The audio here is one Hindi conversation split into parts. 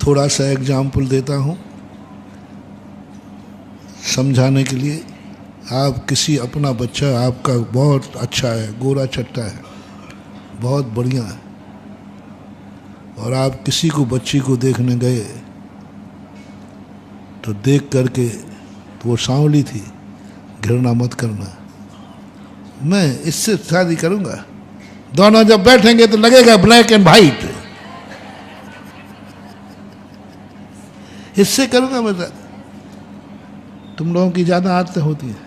थोड़ा सा एग्जाम्पल देता हूँ समझाने के लिए। आप किसी अपना बच्चा आपका बहुत अच्छा है, गोरा चट्टा है, बहुत बढ़िया है, और आप किसी को बच्ची को देखने गए तो देख करके तो वो सांवली थी, घृणा मत करना, मैं इससे शादी करूंगा। दोनों जब बैठेंगे तो लगेगा ब्लैक एंड वाइट, इससे करूंगा मैं शादी। तुम लोगों की ज्यादा आदतें होती हैं।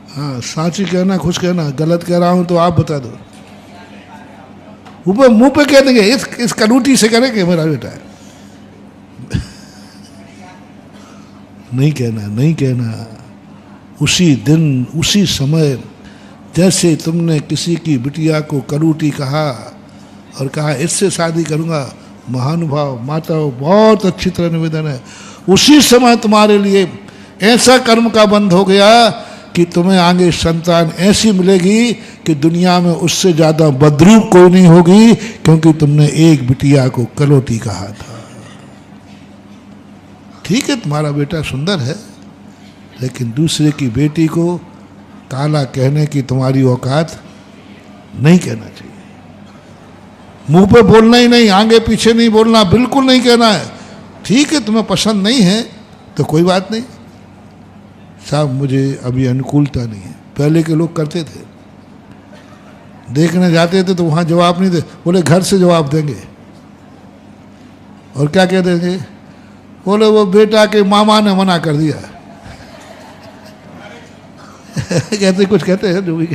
हाँ, साची कहना, खुश कहना, गलत कह रहा हूं तो आप बता दो। ऊपर मुंह पे कह देंगे इस कनूटी से करेंगे मेरा बेटा है। नहीं कहना, नहीं कहना। उसी दिन उसी समय जैसे तुमने किसी की बिटिया को करूटी कहा और कहा इससे शादी करूंगा, महानुभाव माताओं बहुत अच्छी तरह निवेदन है, उसी समय तुम्हारे लिए ऐसा कर्म का बंध हो गया कि तुम्हें आगे संतान ऐसी मिलेगी कि दुनिया में उससे ज्यादा बदरूप कोई नहीं होगी, क्योंकि तुमने एक बिटिया को कलोटी कहा था। ठीक है, तुम्हारा बेटा सुंदर है, लेकिन दूसरे की बेटी को काला कहने की तुम्हारी औकात नहीं कहना चाहिए। मुंह पे बोलना ही नहीं, आगे पीछे नहीं बोलना, बिल्कुल नहीं कहना है। ठीक है, तुम्हें पसंद नहीं है तो कोई बात नहीं साहब, मुझे अभी अनुकूलता नहीं है। पहले के लोग करते थे, देखने जाते थे तो वहां जवाब नहीं दे, बोले घर से जवाब देंगे। और क्या कह देंगे? बोले वो बेटा के मामा ने मना कर दिया। कहते कुछ कहते हैं जो भी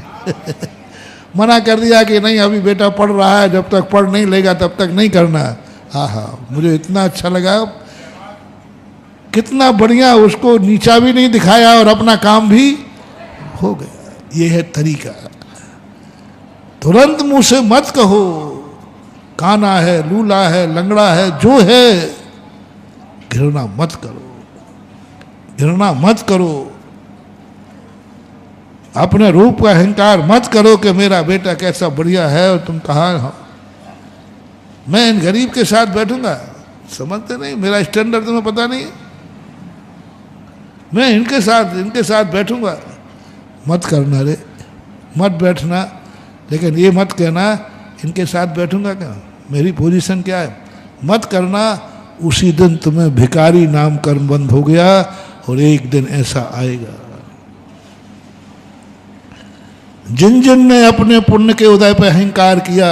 मना कर दिया कि नहीं अभी बेटा पढ़ रहा है, जब तक पढ़ नहीं लेगा तब तक नहीं करना। हाँ हाँ, मुझे इतना अच्छा लगा, कितना बढ़िया, उसको नीचा भी नहीं दिखाया और अपना काम भी हो गया। ये है तरीका। तुरंत मुंह से मत कहो काना है, लूला है, लंगड़ा है, जो है घृणा मत करो, घृणा मत करो। अपने रूप का अहंकार मत करो कि मेरा बेटा कैसा बढ़िया है और तुम कहाँ हो। मैं इन गरीब के साथ बैठूंगा, समझते नहीं, मेरा स्टैंडर्ड तुम्हें पता नहीं है। मैं इनके साथ बैठूंगा। मत करना रे, मत बैठना, लेकिन ये मत कहना इनके साथ बैठूंगा क्या, मेरी पोजीशन क्या है, मत करना। उसी दिन तुम्हें भिखारी नाम कर्म बंद हो गया और एक दिन ऐसा आएगा। जिन जिन ने अपने पुण्य के उदय पर अहंकार किया,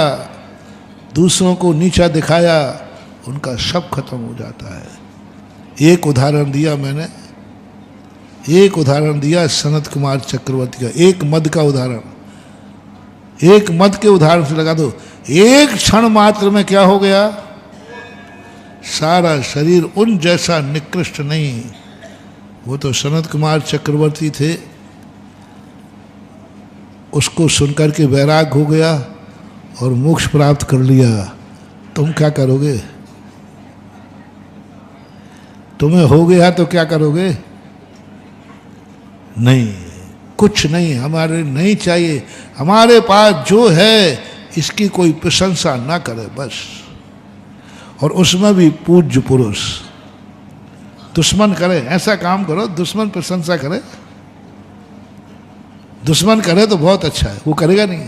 दूसरों को नीचा दिखाया, उनका सब खत्म हो जाता है। एक उदाहरण दिया मैंने, एक उदाहरण दिया सनत कुमार चक्रवर्ती का, एक मद का उदाहरण, एक मद के उदाहरण से लगा दो। एक क्षण मात्र में क्या हो गया, सारा शरीर उन जैसा निकृष्ट नहीं। वो तो सनत कुमार चक्रवर्ती थे, उसको सुनकर के वैराग हो गया और मोक्ष प्राप्त कर लिया। तुम क्या करोगे? तुम्हें हो गया तो क्या करोगे? नहीं, कुछ नहीं, हमारे नहीं चाहिए। हमारे पास जो है इसकी कोई प्रशंसा ना करे बस, और उसमें भी पूज्य पुरुष। दुश्मन करे, ऐसा काम करो दुश्मन प्रशंसा करे। दुश्मन करे तो बहुत अच्छा है, वो करेगा नहीं।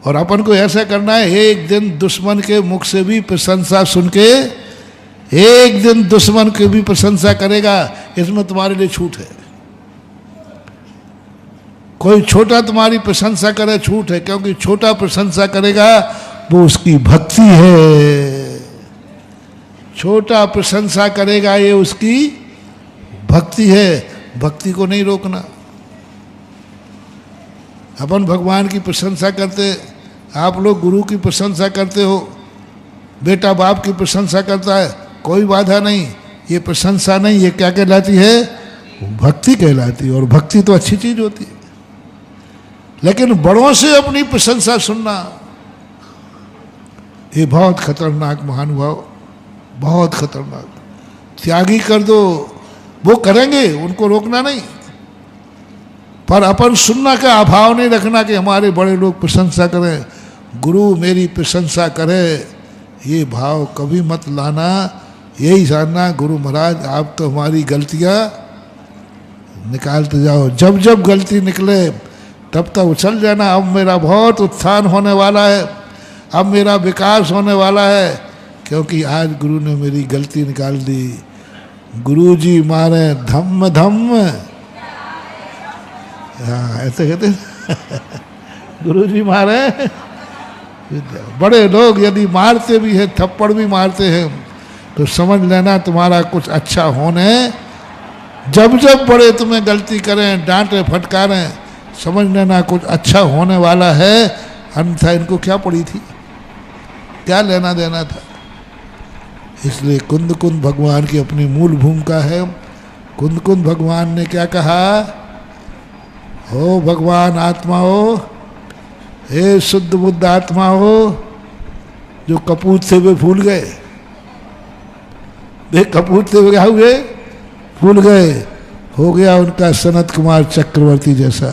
और अपन को ऐसा करना है, एक दिन दुश्मन के मुख से भी प्रशंसा सुन के एक दिन दुश्मन की भी प्रशंसा करेगा, इसमें तुम्हारे लिए छूट है। कोई छोटा तुम्हारी प्रशंसा करे, छूट है, क्योंकि छोटा प्रशंसा करेगा वो उसकी भक्ति है। छोटा प्रशंसा करेगा ये उसकी भक्ति है। भक्ति को नहीं रोकना। अपन भगवान की प्रशंसा करते, आप लोग गुरु की प्रशंसा करते हो, बेटा बाप की प्रशंसा करता है, कोई बाधा नहीं। ये प्रशंसा नहीं, ये क्या कहलाती है? भक्ति कहलाती है। और भक्ति तो अच्छी चीज होती है, लेकिन बड़ों से अपनी प्रशंसा सुनना ये बहुत खतरनाक, महानुभाव, बहुत खतरनाक। त्यागी कर दो, वो करेंगे, उनको रोकना नहीं, पर अपन सुनना का अभाव नहीं रखना कि हमारे बड़े लोग प्रशंसा करें, गुरु मेरी प्रशंसा करे, ये भाव कभी मत लाना। यही जानना गुरु महाराज आप तो हमारी गलतियाँ निकालते जाओ, जब जब गलती निकले तब तक उछल जाना, अब मेरा बहुत उत्थान होने वाला है, अब मेरा विकास होने वाला है, क्योंकि आज गुरु ने मेरी गलती निकाल दी। गुरु जी मारे धम्म धम्म, हाँ ऐसे कहते गुरु जी मारे। बड़े लोग यदि मारते भी हैं, थप्पड़ भी मारते हैं, तो समझ लेना तुम्हारा कुछ अच्छा होने। जब जब बड़े तुम्हें गलती करें, डांटे फटकारें, समझ लेना कुछ अच्छा होने वाला है, अन्यथा इनको क्या पड़ी थी, क्या लेना देना था। इसलिए कुंद कुंद भगवान की अपनी मूल भूमिका है। कुंद कुंद भगवान ने क्या कहा, हो भगवान आत्मा हो, हे शुद्ध बुद्ध आत्मा हो, जो कपूत से वे फूल गए, वे कपूत से क्या हुए, फूल गए, हो गया उनका सनत कुमार चक्रवर्ती जैसा।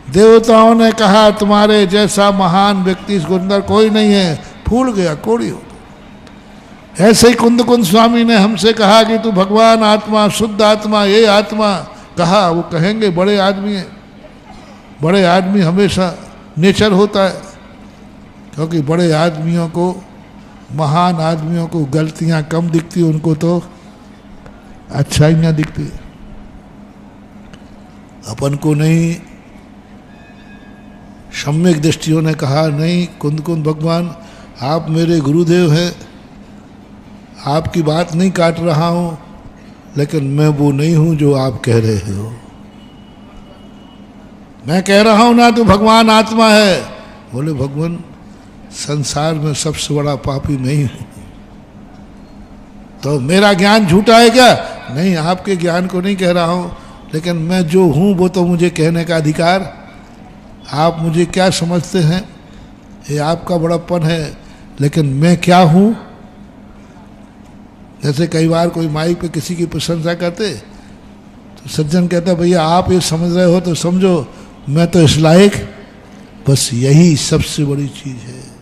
देवताओं ने कहा तुम्हारे जैसा महान व्यक्ति इस अंदर कोई नहीं है, फूल गया, कोड़ी हो गया। ऐसे ही कुंद कुंद स्वामी ने हमसे कहा कि तू भगवान आत्मा, शुद्ध आत्मा, ये आत्मा, कहा वो कहेंगे बड़े आदमी हैं। बड़े आदमी हमेशा नेचर होता है, क्योंकि बड़े आदमियों को, महान आदमियों को गलतियां कम दिखती, उनको तो अच्छाइयां दिखती, अपन को नहीं। सम्यक दृष्टियों ने कहा नहीं कुंद कुंद भगवान आप मेरे गुरुदेव हैं, आपकी बात नहीं काट रहा हूँ, लेकिन मैं वो नहीं हूँ जो आप कह रहे हो। मैं कह रहा हूँ ना तो भगवान आत्मा है। बोले भगवान संसार में सबसे बड़ा पापी मैं ही हूँ, तो मेरा ज्ञान झूठा है क्या? नहीं, आपके ज्ञान को नहीं कह रहा हूँ, लेकिन मैं जो हूँ वो तो मुझे कहने का अधिकार। आप मुझे क्या समझते हैं, ये आपका बड़प्पन है, लेकिन मैं क्या हूँ। जैसे कई बार कोई माइक पे किसी की प्रशंसा करते, तो सज्जन कहता भैया आप ये समझ रहे हो तो समझो, मैं तो इस लायक, बस यही सबसे बड़ी चीज़ है।